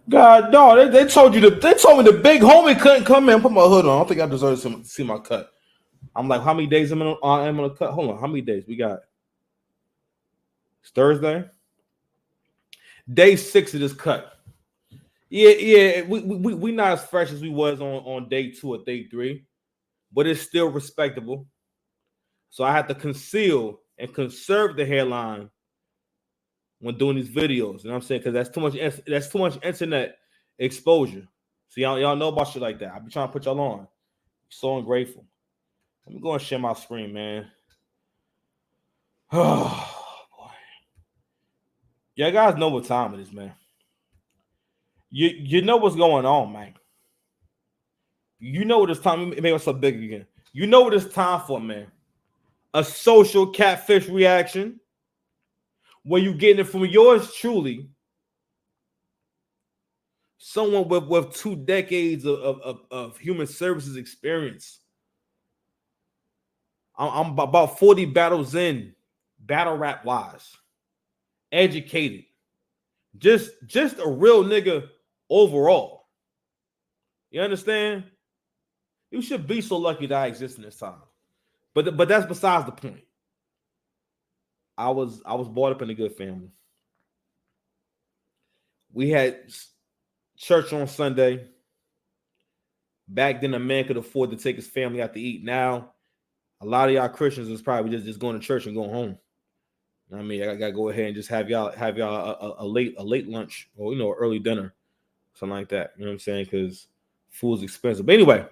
God, no, they told you they told me the big homie couldn't come in. Put my hood on. I don't think I deserve to see my cut. I'm like, how many days I'm on a cut? Hold on, how many days we got? It's Thursday, day 6 of this cut. Yeah, we not as fresh as we was on day 2 or day 3, but it's still respectable. So I have to conceal and conserve the hairline when doing these videos. You know what I'm saying? Because that's too much internet exposure. So y'all know about shit like that. I be trying to put y'all on. So ungrateful. Let me go and share my screen, man. Oh boy. Y'all guys know what time it is, man. You know what's going on, man. You know what it's time. It made us so big again. You know what it's time for, man. A social catfish reaction. Where you getting it from yours truly, someone with 2 decades of human services experience. I'm about 40 battles in, battle rap wise, educated, just a real nigga overall. You understand? You should be so lucky that I exist in this time. But that's besides the point. I was brought up in a good family. We had church on Sunday. Back then, a man could afford to take his family out to eat. Now, a lot of y'all Christians is probably just going to church and going home. I mean, I gotta go ahead and just have y'all a late lunch or early dinner, something like that. You know what I'm saying? Because food's expensive. But anyway,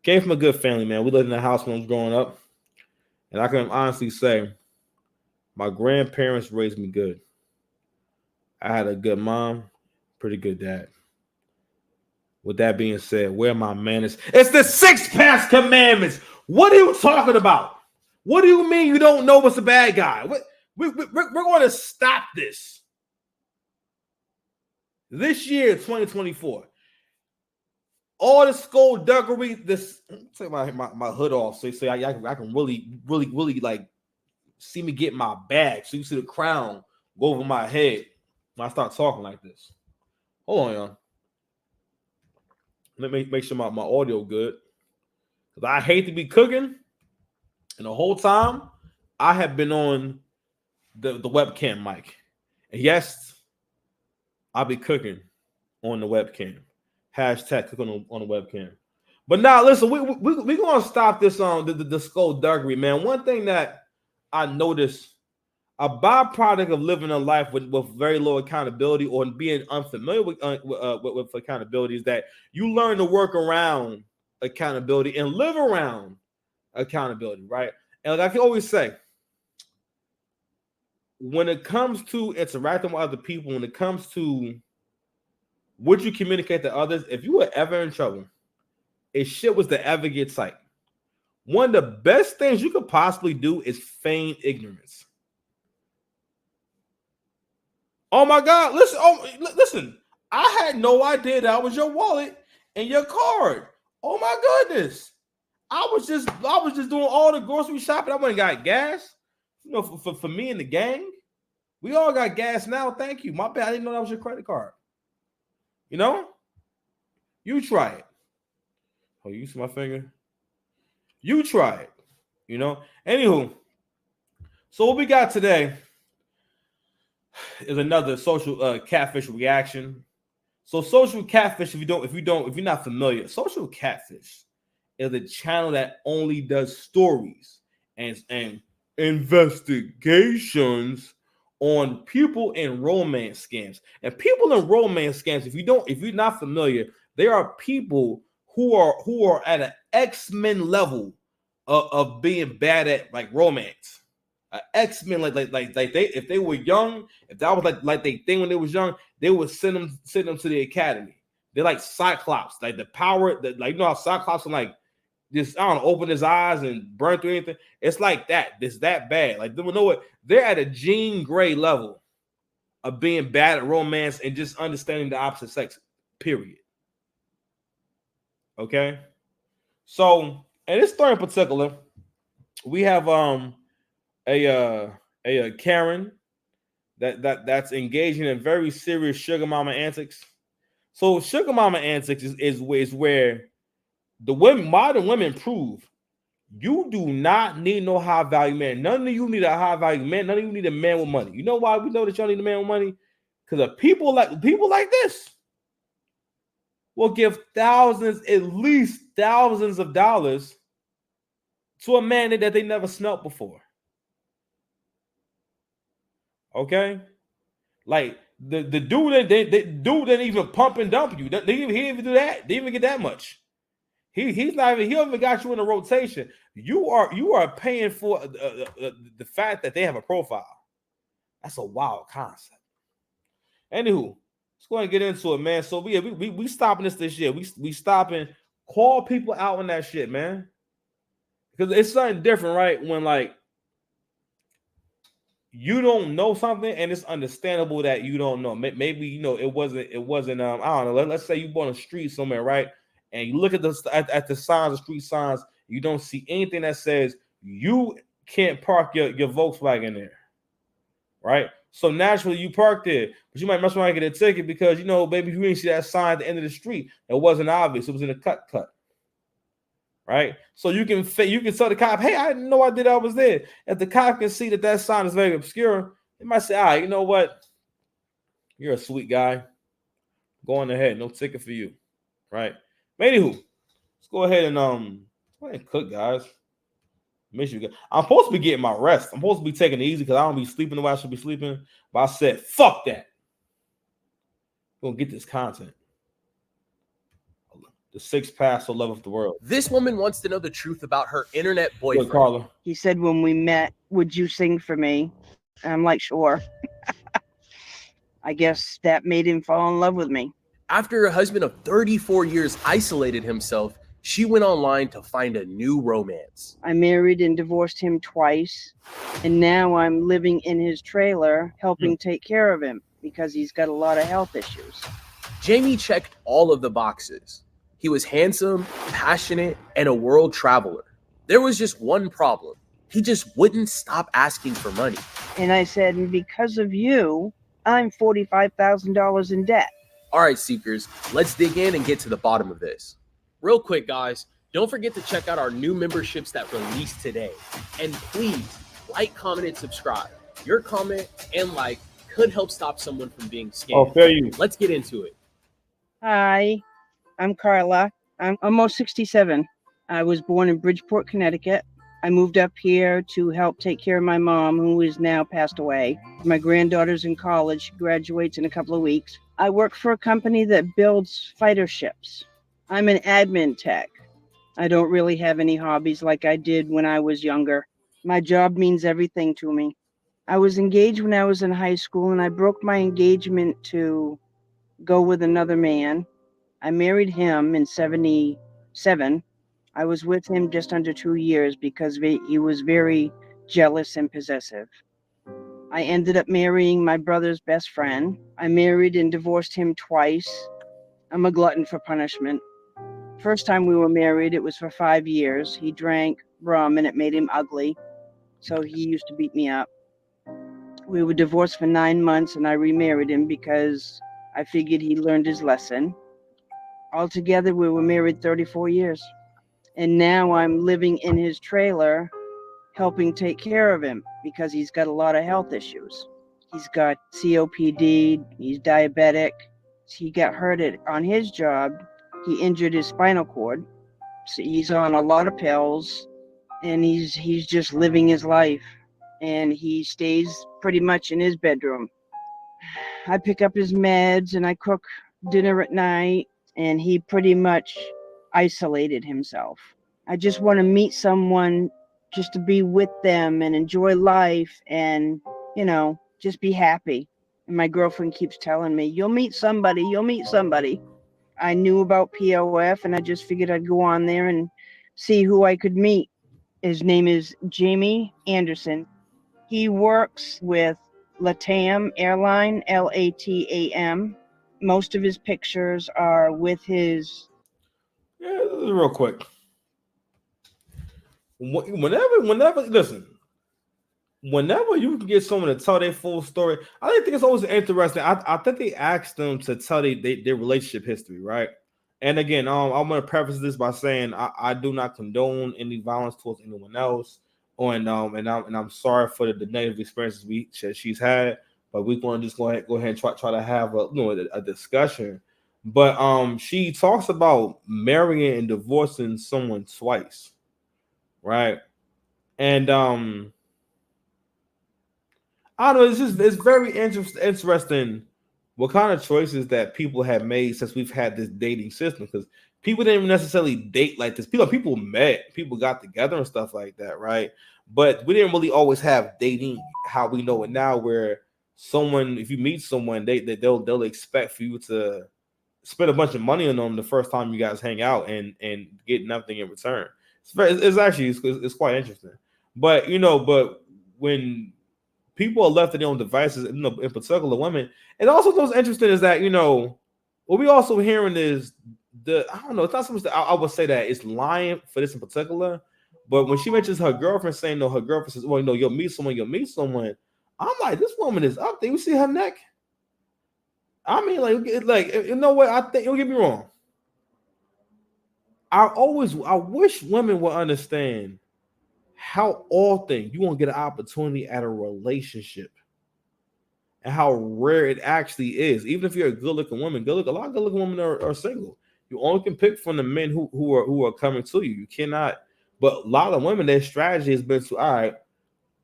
came from a good family, man. We lived in a house when I was growing up, and I can honestly say my grandparents raised me good. I had a good mom, pretty good dad. With that being said, where my manners? It's the 6 past commandments. What are you talking about? What do you mean you don't know what's a bad guy? We're going to stop this. This year, 2024. All the skullduggery, take my hood off so I can really like see me get my bag. So you see the crown go over my head when I start talking like this. Hold on, y'all. Let me make sure my audio good. Because I hate to be cooking. And the whole time, I have been on the webcam mic. And yes, I'll be cooking on the webcam. Hashtag cooking on the webcam. But now, listen, we're going to stop this on the skullduggery, man. One thing that I noticed, a byproduct of living a life with very low accountability or being unfamiliar with accountability is that you learn to work around accountability and live around accountability, right? And like I always say, when it comes to interacting with other people, when it comes to what you communicate to others, if you were ever in trouble, if shit was to ever get tight, one of the best things you could possibly do is feign ignorance. Oh my God! Listen! I had no idea that was your wallet and your card. Oh my goodness! I was just doing all the grocery shopping. I went and got gas. For me and the gang, we all got gas now. Thank you. My bad. I didn't know that was your credit card. You try it. Oh, you see my finger? You try it. Anywho, so what we got today is another social catfish reaction. So social catfish, if you're not familiar, social catfish is a channel that only does stories and investigations on people in romance scams. And people in romance scams, if you're not familiar, there are people who are at an X-Men level of being bad at like romance. X-Men, like they, if they were young, if that was like they thing when they was young, they would send them to the academy. They're like Cyclops, like the power that, like, how Cyclops can like just, I don't know, open his eyes and burn through anything. It's like that. It's that bad. Like, you know what? They're at a Jean Grey level of being bad at romance and just understanding the opposite sex. Period. Okay. So, in this story in particular, we have a Karen that's engaging in very serious sugar mama antics. So sugar mama antics is where the women, modern women prove you do not need no high value man. None of you need a high value man. None of you need a man with money. You know why we know that y'all need a man with money? Because of people like this will give thousands, at least thousands of dollars to a man that they never smelt before. Okay, like the dude that they dude didn't even pump and dump you. He didn't even do that. They didn't even get that much. He's not even, he even got you in a rotation. You are paying for the fact that they have a profile. That's a wild concept. Anywho, let's go ahead and get into it, man. So we stopping this year. We stopping. Call people out on that shit, man. Because it's something different, right? When like you don't know something, and it's understandable that you don't know. Maybe it wasn't. I don't know. Let's say you bought on a street somewhere, right? And you look at the signs, the street signs. You don't see anything that says you can't park your Volkswagen there, right? So naturally you park there, but you might mess around and get a ticket because baby, you didn't see that sign at the end of the street. It wasn't obvious. It was in a cut. Right, so you can tell the cop, hey, I had no idea I was there. If the cop can see that sign is very obscure, they might say, all right, you know what? You're a sweet guy. Go on ahead, no ticket for you. Right. Anywho, let's go ahead and cook, guys. Miss you guys. I'm supposed to be getting my rest. I'm supposed to be taking it easy because I don't be sleeping the way I should be sleeping. But I said, fuck that. I'm gonna get this content. The sixth pastor love of the world. This woman wants to know the truth about her internet boyfriend. Good, Carla. He said when we met, would you sing for me? And I'm like, sure. I guess that made him fall in love with me. After her husband of 34 years isolated himself, she went online to find a new romance. I married and divorced him twice, and now I'm living in his trailer helping take care of him because he's got a lot of health issues. Jamie checked all of the boxes. He was handsome, passionate, and a world traveler. There was just one problem. He just wouldn't stop asking for money. And I said, because of you, I'm $45,000 in debt. All right, Seekers, let's dig in and get to the bottom of this. Real quick, guys, don't forget to check out our new memberships that released today. And please, like, comment, and subscribe. Your comment and like could help stop someone from being scammed. Oh, fair you. Let's get into it. Hi, I'm Carla. I'm almost 67. I was born in Bridgeport, Connecticut. I moved up here to help take care of my mom, who is now passed away. My granddaughter's in college. She graduates in a couple of weeks. I work for a company that builds fighter ships. I'm an admin tech. I don't really have any hobbies like I did when I was younger. My job means everything to me. I was engaged when I was in high school, and I broke my engagement to go with another man. I married him in 77. I was with him just under 2 years because he was very jealous and possessive. I ended up marrying my brother's best friend. I married and divorced him twice. I'm a glutton for punishment. First time we were married, it was for 5 years. He drank rum and it made him ugly, so he used to beat me up. We were divorced for 9 months and I remarried him because I figured he learned his lesson. Altogether, we were married 34 years. And now I'm living in his trailer helping take care of him because he's got a lot of health issues. He's got COPD, he's diabetic. He got hurt on his job. He injured his spinal cord. So he's on a lot of pills and he's just living his life. And he stays pretty much in his bedroom. I pick up his meds and I cook dinner at night, and he pretty much isolated himself. I just want to meet someone just to be with them and enjoy life and, just be happy. And my girlfriend keeps telling me, you'll meet somebody. I knew about POF and I just figured I'd go on there and see who I could meet. His name is Jamie Anderson. He works with LATAM Airline, LATAM. Most of his pictures are with his... Yeah, real quick. Whenever, listen, whenever you can get someone to tell their full story, I think it's always interesting. I think they asked them to tell their relationship history, right? And again, I'm gonna preface this by saying I do not condone any violence towards anyone else, and I'm sorry for the negative experiences she's had, but we're gonna just go ahead and try to have a discussion. But she talks about marrying and divorcing someone twice, right? And I don't know. It's very interesting what kind of choices that people have made since we've had this dating system. Because people didn't necessarily date like this. People met, people got together and stuff like that, right? But we didn't really always have dating how we know it now, where someone, if you meet someone, they'll expect for you to spend a bunch of money on them the first time you guys hang out and get nothing in return. It's quite interesting. But but when people are left to their own devices, in particular women. And also what's interesting is that, what we also hearing is I don't know, it's not so much that I would say that it's lying for this in particular, but when she mentions her girlfriend saying no, her girlfriend says, well, you'll meet someone. I'm like, this woman is up there. You see her neck? I mean, like you know what? I think, don't get me wrong. I wish women would understand how often you won't get an opportunity at a relationship and how rare it actually is. Even if you're a good-looking woman, a lot of good-looking women are single. You only can pick from the men who are coming to you. You cannot. But a lot of women, their strategy has been to, all right,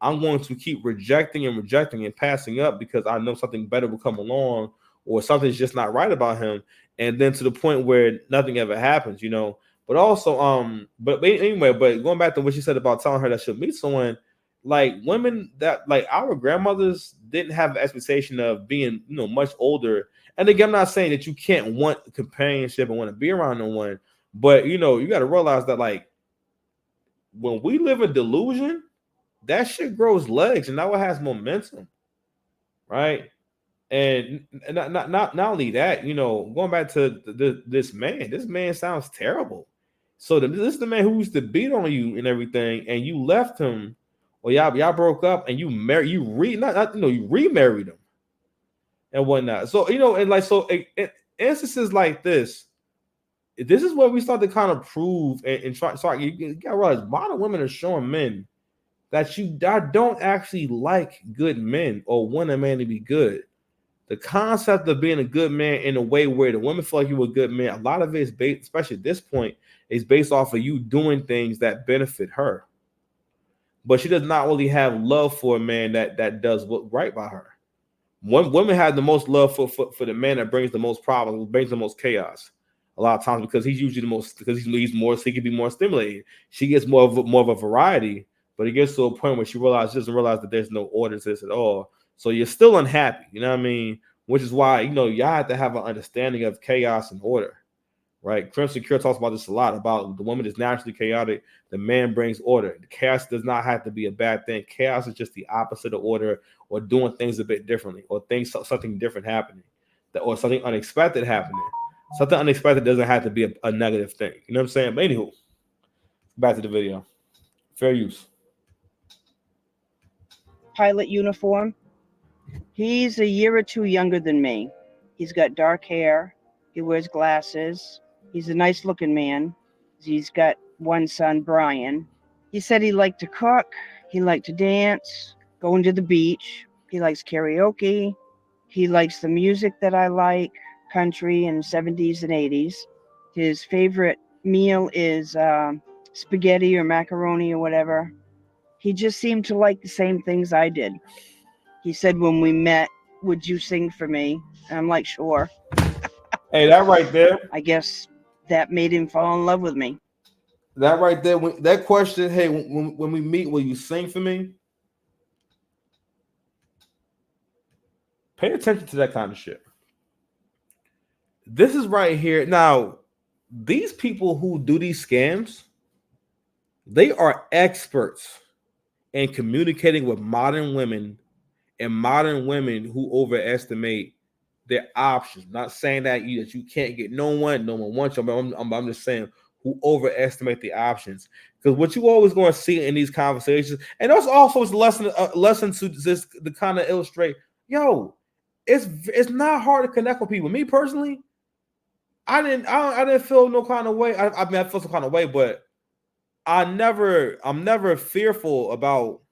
I'm going to keep rejecting and passing up because I know something better will come along or something's just not right about him. And then to the point where nothing ever happens, But also, but anyway, but going back to what she said about telling her that she'll meet someone, like women that like our grandmothers didn't have the expectation of being, much older. And again, I'm not saying that you can't want companionship and want to be around no one, but you got to realize that like when we live in delusion, that shit grows legs and now it has momentum, right? And not only that, going back to this man sounds terrible. So this is the man who used to beat on you and everything, and you left him, or y'all broke up, and you married, you remarried him and whatnot. So and like so, instances like this is where we start to kind of prove and try. Sorry, you gotta realize modern women are showing men that I don't actually like good men or want a man to be good. The concept of being a good man in a way where the women feel like you're a good man, a lot of it is based, especially at this point, is based off of you doing things that benefit her. But she does not really have love for a man that does what right by her. Women have the most love for the man that brings the most problems, brings the most chaos. A lot of times because he's usually the most, because he's more, so he can be more stimulated. She gets more of a variety, but it gets to a point where she doesn't realize that there's no order to this at all. So you're still unhappy, you know what I mean? Which is why, y'all have to have an understanding of chaos and order, right? Crimson Cure talks about this a lot, about the woman is naturally chaotic, the man brings order. The chaos does not have to be a bad thing. Chaos is just the opposite of order, or doing things a bit differently, or something different happening, or something unexpected happening. Something unexpected doesn't have to be a negative thing. You know what I'm saying? But anywho, back to the video. Fair use. Pilot uniform. He's a year or two younger than me. He's got dark hair. He wears glasses. He's a nice looking man. He's got one son, Brian. He said he liked to cook. He liked to dance, going to the beach. He likes karaoke. He likes the music that I like, country and 70s and 80s. His favorite meal is spaghetti or macaroni or whatever. He just seemed to like the same things I did. He said when we met, would you sing for me? And I'm like, sure. Hey, that right there. I guess that made him fall in love with me. That right there. That question, hey, when we meet, will you sing for me? Pay attention to that kind of shit. This is right here. Now, these people who do these scams, they are experts in communicating with modern women, and modern women who overestimate their options. Not saying that you can't get no one wants you. I'm just saying who overestimate the options. Because what you always going to see in these conversations, and that's also is a lesson to this to kind of illustrate, it's not hard to connect with people. Me personally, I didn't feel no kind of way. I mean, I feel some kind of way, but I'm never fearful about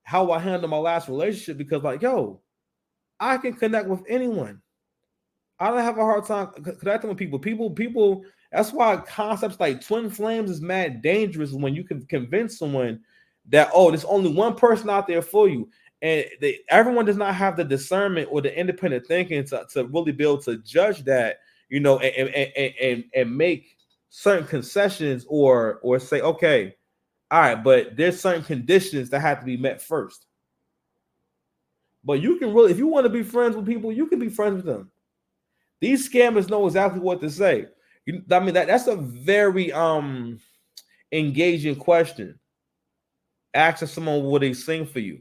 how I handle my last relationship because, like, I can connect with anyone. I don't have a hard time connecting with people. People. That's why concepts like twin flames is mad dangerous when you can convince someone that there's only one person out there for you, and everyone does not have the discernment or the independent thinking to really be able to judge that, and make certain concessions or say, okay, all right, but there's certain conditions that have to be met first. But you can really, if you want to be friends with people, you can be friends with them. These scammers know exactly what to say. I mean, that's a very engaging question. Asking someone will they sing for you.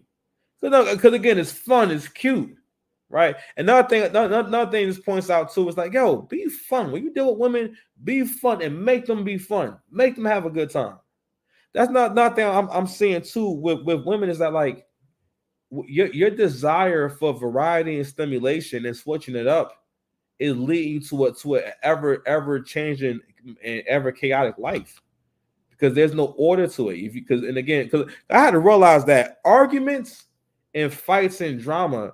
Because again, it's fun, it's cute, right? Another thing this points out too is like, be fun. When you deal with women, be fun and make them be fun. Make them have a good time. That's not thing I'm seeing too with women is that, like, your desire for variety and stimulation and switching it up is leading to an ever changing and ever chaotic life because there's no order to it. Because I had to realize that arguments and fights and drama,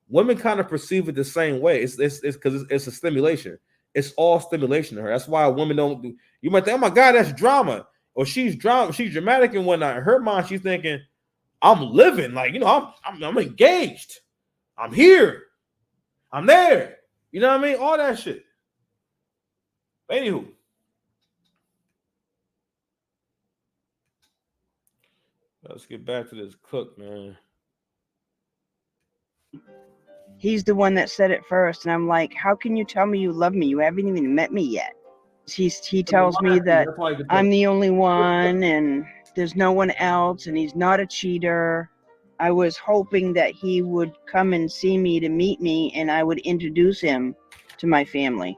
women kind of perceive it the same way. It's because it's a stimulation. It's all stimulation to her. That's why women don't do. You might think, oh my God, that's drama, or she's drama, she's dramatic and whatnot. In her mind, she's thinking, I'm living, like, I'm engaged, I'm here, I'm there. You know what I mean? All that shit. Anywho, let's get back to this cook, man. He's the one that said it first, and I'm like, how can you tell me you love me? You haven't even met me yet. He tells me that I'm the only one and there's no one else, and he's not a cheater. I was hoping that he would come and see me to meet me, and I would introduce him to my family.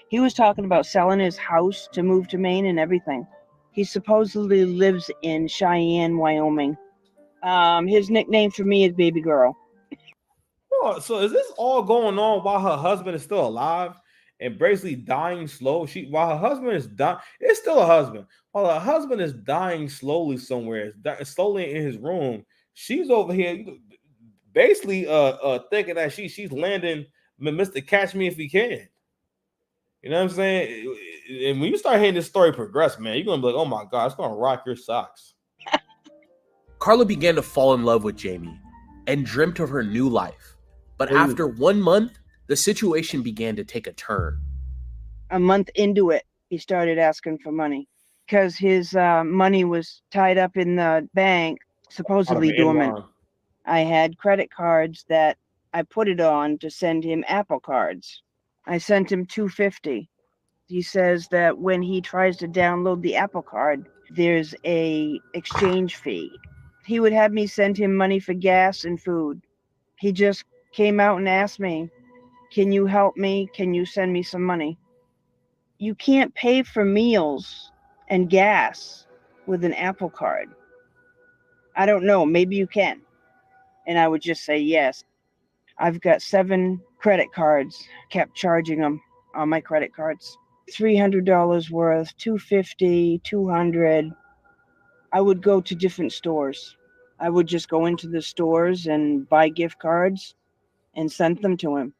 He was talking about selling his house to move to Maine and everything. He supposedly lives in Cheyenne, Wyoming. His nickname for me is Baby Girl. Oh, so is this all going on while her husband is still alive and basically dying slow? While her husband is dying, it's still a husband. While her husband is dying slowly somewhere, slowly in his room, she's over here basically thinking that she's landing Mr. Catch Me If He Can. You know what I'm saying? And when you start hearing this story progress, man, you're gonna be like, oh my God, it's gonna rock your socks. Carla began to fall in love with Jamie and dreamt of her new life. But after 1 month, the situation began to take a turn. A month into it, he started asking for money because his money was tied up in the bank, supposedly dormant. I had credit cards that I put it on to send him Apple cards. I sent him $250. He says that when he tries to download the Apple card, there's a exchange fee. He would have me send him money for gas and food. He just came out and asked me, can you help me? Can you send me some money? You can't pay for meals and gas with an Apple card. I don't know, maybe you can. And I would just say yes. I've got 7 credit cards, kept charging them on my credit cards. $300 worth, $250, $200. I would go to different stores. I would just go into the stores and buy gift cards and send them to him.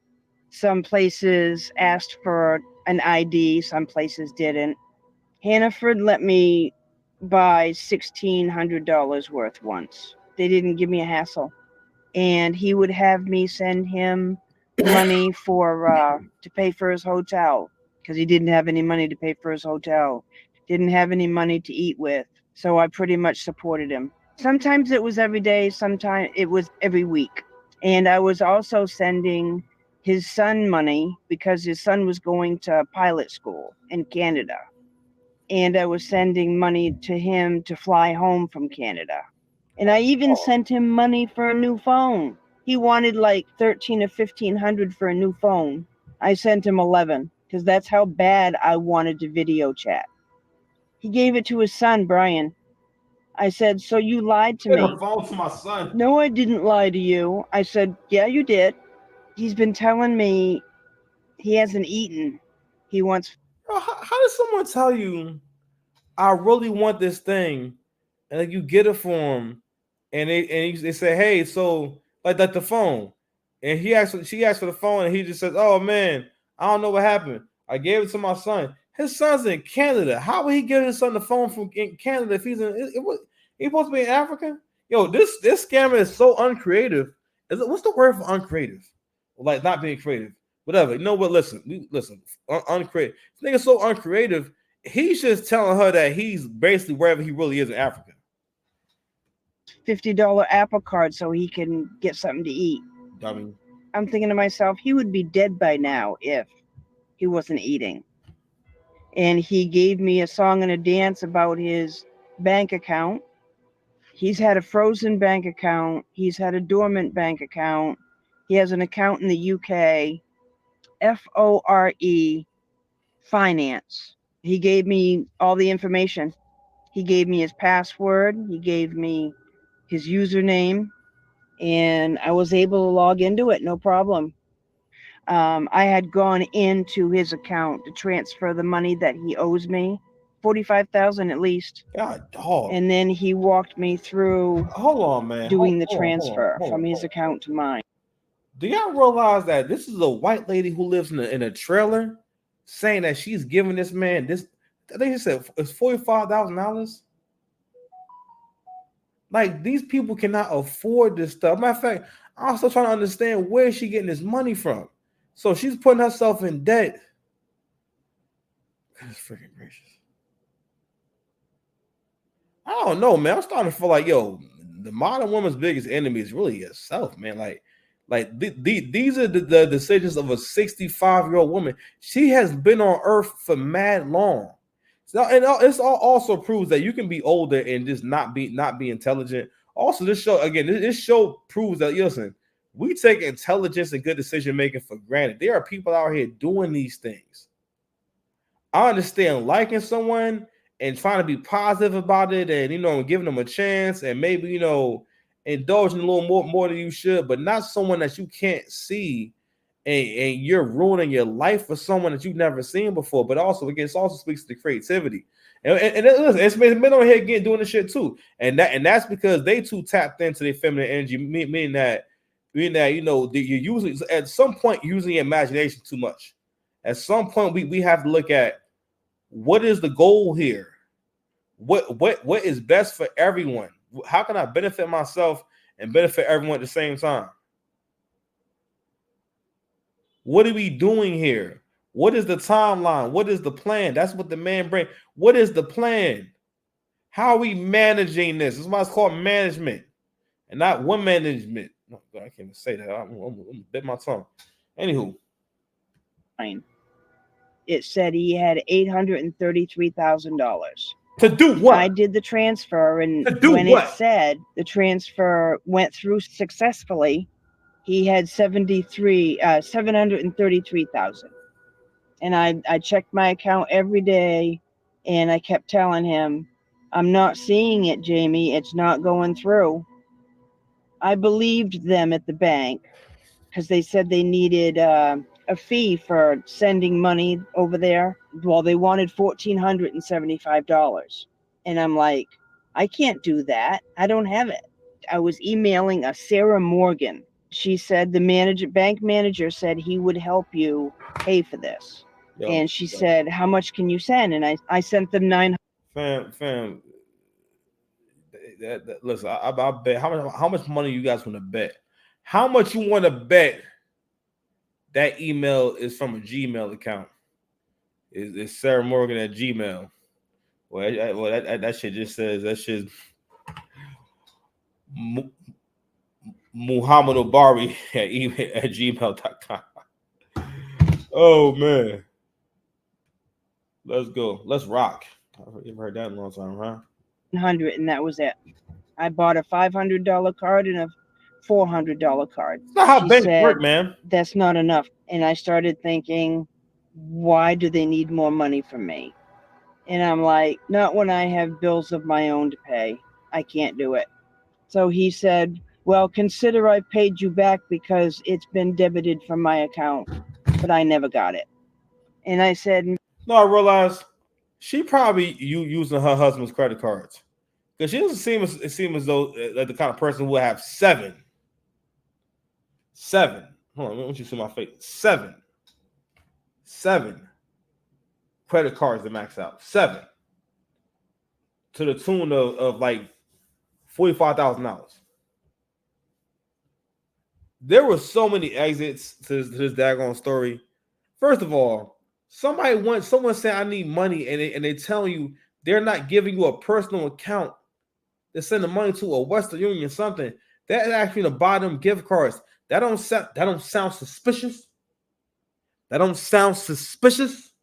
Some places asked for an ID, some places didn't. Hannaford let me buy $1,600 worth once. They didn't give me a hassle. And he would have me send him money to pay for his hotel because he didn't have any money to pay for his hotel. Didn't have any money to eat with. So I pretty much supported him. Sometimes it was every day, sometimes it was every week. And I was also sending his son money because his son was going to pilot school in Canada. And I was sending money to him to fly home from Canada. And I even sent him money for a new phone. He wanted like $1,300 or $1,500 for a new phone. I sent him $11 because that's how bad I wanted to video chat. He gave it to his son, Brian. I said, so you lied to Get me. her phone to my son. No, I didn't lie to you. I said, yeah, you did. He's been telling me he hasn't eaten. He wants. Bro, how does someone tell you I really want this thing, and then you get it for him, and they say, hey, so like the phone, and she asked for the phone, and he just says, oh man, I don't know what happened. I gave it to my son. His son's in Canada. How would he give his son the phone from in Canada if he's in? He's supposed to be in Africa. Yo, this scammer is so uncreative. What's the word for uncreative? Like not being creative, whatever. You know what? Listen, uncreative. This nigga's so uncreative. He's just telling her that he's basically wherever he really is in Africa. $50 Apple Card so he can get something to eat. Dummy. I'm thinking to myself, he would be dead by now if he wasn't eating. And he gave me a song and a dance about his bank account. He's had a frozen bank account. He's had a dormant bank account. He has an account in the UK, FORE Finance. He gave me all the information. He gave me his password. He gave me his username, and I was able to log into it, no problem. I had gone into his account to transfer the money that he owes me, $45,000 at least. God, dog. And then he walked me through Hold on, man. doing the Hold on, transfer hold on, from his account to mine. Do y'all realize that this is a white lady who lives in a trailer, saying that she's giving this man this? I think she said it's $45,000. Like these people cannot afford this stuff. Matter of fact, I'm also trying to understand where is she getting this money from. So she's putting herself in debt. Goodness freaking gracious. I don't know, man. I'm starting to feel like, yo, the modern woman's biggest enemy is really yourself, man. These are the decisions of a 65-year-old woman. She has been on earth for mad long. So, and it's also proves that you can be older and just not be intelligent. Also, this show proves that, listen, we take intelligence and good decision making for granted. There are people out here doing these things. I understand liking someone and trying to be positive about it, and giving them a chance, and maybe indulging a little more than you should, but not someone that you can't see, and you're ruining your life for someone that you've never seen before. But also, again, it also speaks to creativity, and it's men on here again doing this shit too, and that's because they too tapped into their feminine energy, meaning that you're usually at some point using your imagination too much. At some point, we have to look at what is the goal here. What is best for everyone? How can I benefit myself and benefit everyone at the same time? What are we doing here? What is the timeline? What is the plan? That's what the man brings. What is the plan? How are we managing this? This is why it's called management and not one management. Oh, God, I can't even say that. I'm bit my tongue. Anywho. It said he had $833,000. To do what? I did the transfer, and when it said the transfer went through successfully, he had $733,000. And I checked my account every day, and I kept telling him, I'm not seeing it, Jamie. It's not going through. I believed them at the bank because they said they needed a fee for sending money over there. Well, they wanted $1,475. And I'm like, I can't do that. I don't have it. I was emailing a Sarah Morgan. She said the bank manager said he would help you pay for this. And she said, how much can you send? And I sent them $900. Fam. Listen, I bet how much money you guys want to bet? How much you want to bet that email is from a Gmail account? Is Sarah Morgan at Gmail? Well, that shit just says that shit. Muhammad Obari at gmail.com. Oh man. Let's go. Let's rock. I've never heard that in a long time, huh? 100, and that was it. I bought a $500 card and a $400 card. That's not how banks work, man. That's not enough. And I started thinking, why do they need more money from me? And I'm like, not when I have bills of my own to pay. I can't do it. So he said, well, consider I paid you back because it's been debited from my account, but I never got it. And I said, No, I realized she probably using her husband's credit cards because she doesn't seem as though like the kind of person who would have seven. Hold on, let me see my face. Seven credit cards to max out. Seven to the tune of like $45,000. There were so many exits to this daggone story. First of all, someone said I need money, and they telling you they're not giving you a personal account. They're sending money to a Western Union something. They're actually to buy them gift cards. That don't sound suspicious. That don't sound suspicious.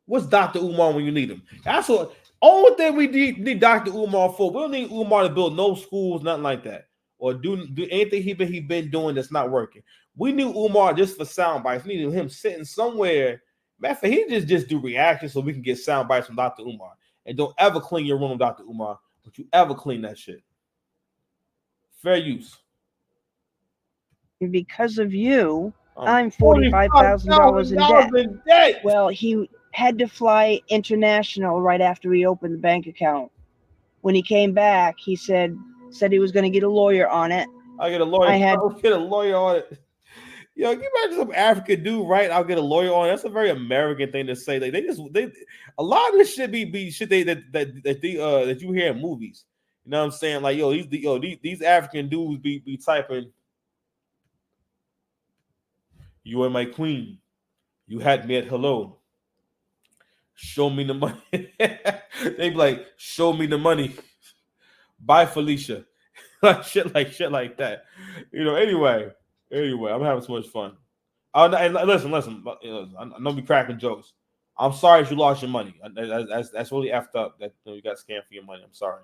What's Dr. Umar when you need him? That's what only thing we need Dr. Umar for. We don't need Umar to build no schools, nothing like that, or do anything he been doing that's not working. We need Umar just for sound bites. We need him sitting somewhere. Matter he just do reactions so we can get sound bites from Dr. Umar. And don't ever clean your room, Dr. Umar. Don't you ever clean that shit. Fair use. because of you, I'm $45,000 in debt. Well, he had to fly international right after he opened the bank account. When he came back, he said he was going to get a lawyer on it. I'll get a lawyer. I'll get a lawyer on it. Yo, can you imagine some African dude, right? I'll get a lawyer on. That's a very American thing to say. Like they a lot of this shit be shit that you hear in movies. You know what I'm saying? Like these African dudes be typing, "You are my queen. You had me at hello. Show me the money." They be like, "Show me the money. Bye, Felicia." like shit like that. Anyway, I'm having so much fun. And listen. I know we cracking jokes. I'm sorry if you lost your money. That's really effed up that you got scammed for your money. I'm sorry.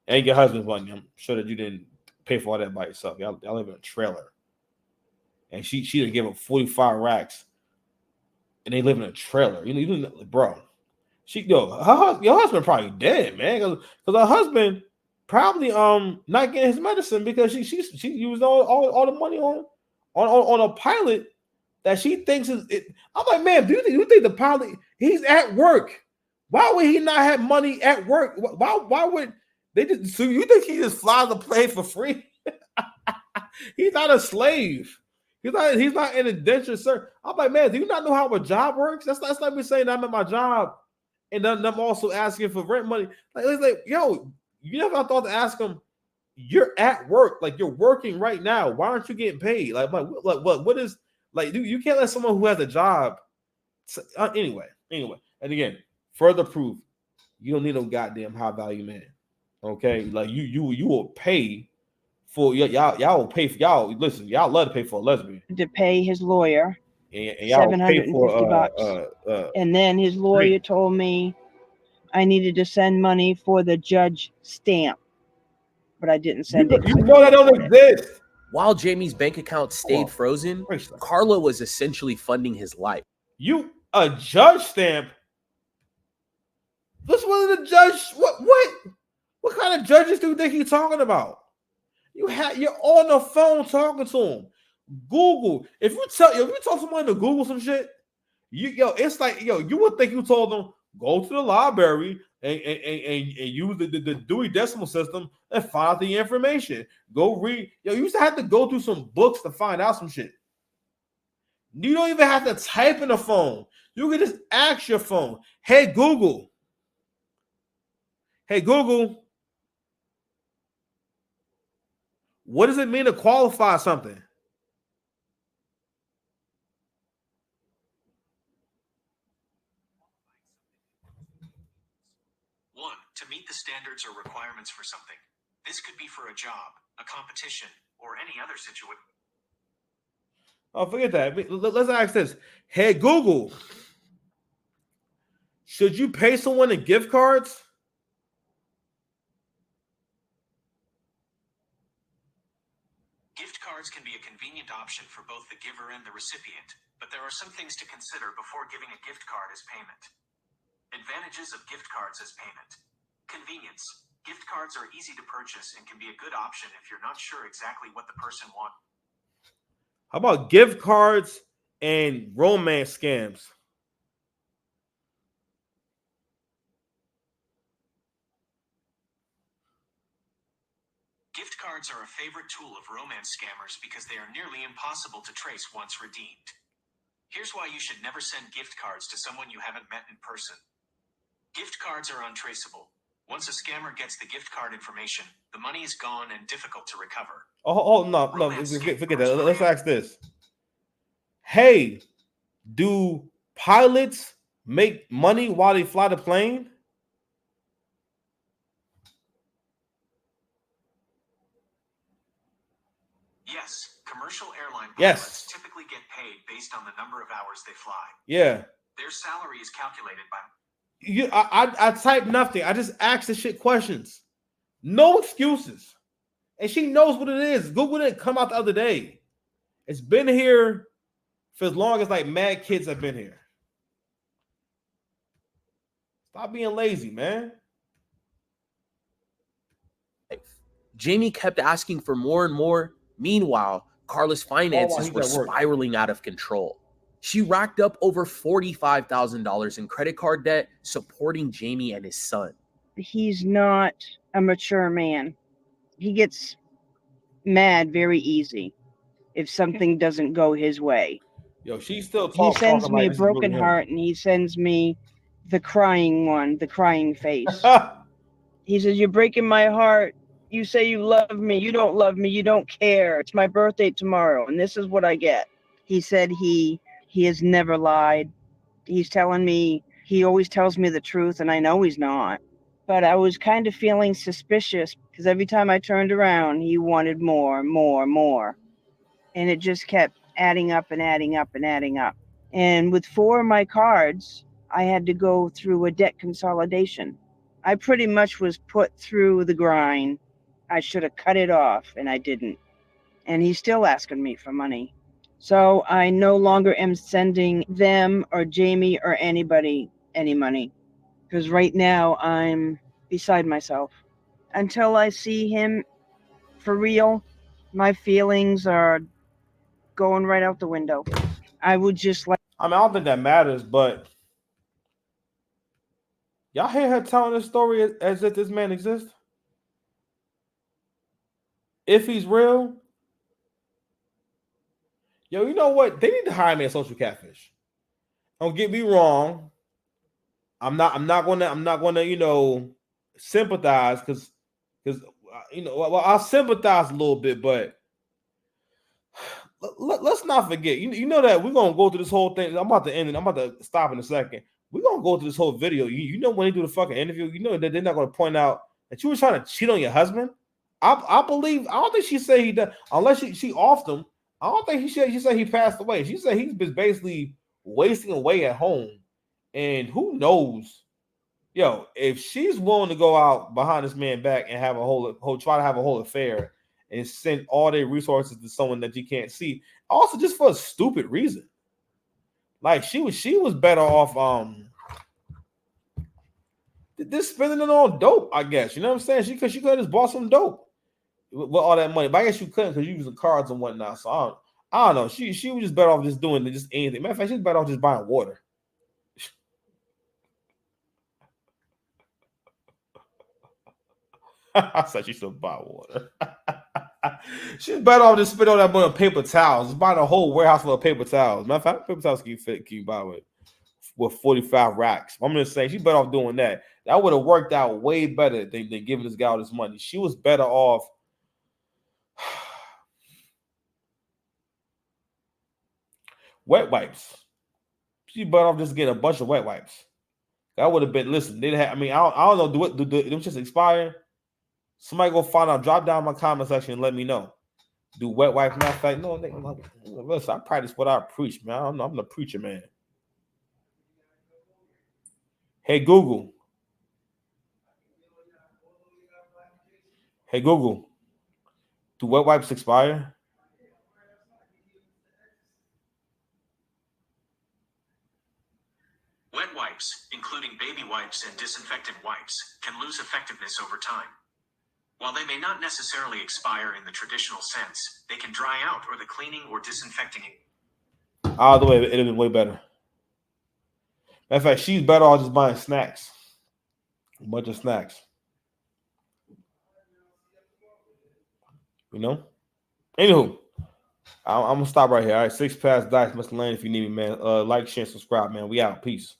And your husband's money. I'm sure that you didn't pay for all that by yourself. Y'all live in a trailer. And she didn't give him 45 racks. And they live in a trailer. Bro. Your husband probably dead, man. Because her husband probably not getting his medicine because she used all the money on a pilot that she thinks is it. I'm like, man, do you think the pilot he's at work? Why would he not have money at work? Why would they just so you think he just flies the plane for free? He's not a slave. He's not an indentured servant. I'm like, man, do you not know how a job works? That's like me saying I'm at my job and then I'm also asking for rent money. It's like, yo, you never thought to ask him, you're at work, like you're working right now. Why aren't you getting paid? What is like you can't let someone who has a job anyway. And again, further proof, you don't need no goddamn high value man. Okay, like you will pay for y'all will pay for y'all. Listen, y'all love to pay for a lesbian to pay his lawyer and y'all $750, and then his lawyer told me I needed to send money for the judge stamp, but I didn't send it. You know that don't exist. While Jamie's bank account stayed frozen, Carla was essentially funding his life. You a judge stamp? This wasn't a judge. What kind of judges do you think he's talking about? You're on the phone talking to him. Google. If you tell someone to Google some shit, it's like you would think you told them go to the library and use the Dewey Decimal System and find out the information. Go read. You used to have to go through some books to find out some shit. You don't even have to type in the phone. You can just ask your phone, "Hey Google. Hey Google. What does it mean to qualify something?" One, to meet the standards or requirements for something. This could be for a job, a competition, or any other situation. Oh, forget that. Let's ask this. Hey Google, should you pay someone in gift cards? Gift cards can be a convenient option for both the giver and the recipient, but there are some things to consider before giving a gift card as payment. Advantages of gift cards as payment. Convenience. Gift cards are easy to purchase and can be a good option if you're not sure exactly what the person wants. How about gift cards and romance scams? Gift cards are a favorite tool of romance scammers because they are nearly impossible to trace once redeemed. Here's why you should never send gift cards to someone you haven't met in person. Gift cards are untraceable. Once a scammer gets the gift card information, the money is gone and difficult to recover. Oh no, forget that. Let's ask this. Hey, do pilots make money while they fly the plane? Yes, commercial airline pilots Yes. typically get paid based on the number of hours they fly. Yeah. Their salary is calculated by... I typed nothing. I just asked the shit questions. No excuses. And she knows what it is. Google didn't come out the other day. It's been here for as long as like mad kids have been here. Stop being lazy, man. Jamie kept asking for more and more. Meanwhile, Carla's finances were spiraling out of control. She racked up over $45,000 in credit card debt supporting Jamie and his son. He's not a mature man. He gets mad very easy if something doesn't go his way. Yo, she's still He sends me like a broken heart, and he sends me the crying one, the crying face. He says, "You're breaking my heart. You say you love me. You don't love me. You don't care. It's my birthday tomorrow, and this is what I get." He said he has never lied. He's telling me, he always tells me the truth, and I know he's not. But I was kind of feeling suspicious because every time I turned around, he wanted more, more, more. And it just kept adding up and adding up and adding up. And with 4 of my cards, I had to go through a debt consolidation. I pretty much was put through the grind. I should have cut it off, and I didn't. And he's still asking me for money. So I no longer am sending them or Jamie or anybody any money. Because right now I'm beside myself. Until I see him for real, my feelings are going right out the window. I would just like... I mean, I don't think that matters, but y'all hear her telling this story as if this man exists? If he's real, yo, you know what? They need to hire me a social catfish. Don't get me wrong. I'm not gonna, sympathize because I'll sympathize a little bit, but let's not forget. You know that we're gonna go through this whole thing. I'm about to end it. I'm about to stop in a second. We're gonna go through this whole video. You know when they do the fucking interview, you know that they're not gonna point out that you were trying to cheat on your husband. I believe. I don't think she said he did, unless she offed him. I don't think she said he passed away. She said he's been basically wasting away at home, and who knows. Yo, if she's willing to go out behind this man back and have try to have a whole affair and send all their resources to someone that you can't see, also just for a stupid reason, like she was better off just spending it on dope, I guess. You know what I'm saying? She could have just bought some dope with all that money, but I guess you couldn't because you using cards and whatnot. So I don't know. She was just better off just doing just anything. Matter of fact, she's better off just buying water. I said she still buy water. She's better off just spend all that money on paper towels. Just buy a whole warehouse full of paper towels. Matter of fact, paper towels can you buy with 45 racks. I'm just saying she's better off doing that. That would have worked out way better than giving this guy all this money. She was better off. Wet wipes. She's better off just getting a bunch of wet wipes. That would have been. Listen, they have. I mean, I don't know. Do them just expire? Somebody go find out. Drop down in my comment section and let me know. Do wet wipes? Matter of fact, no. Listen, I practice what I preach, man. I'm the preacher, man. Hey Google. Hey Google. Do wet wipes expire? Wet Wet wipes, including baby wipes and disinfectant wipes, can lose effectiveness over time. While they may not necessarily expire in the traditional sense, they can dry out or the cleaning or disinfecting. Out of the way, it'll be way better. Matter of fact, she's better off just buying snacks. A bunch of snacks. You know? Anywho, I'm gonna stop right here. All right, 6 Past Dice, Mr. Lane, if you need me, man. Like, share, subscribe, man. We out. Peace.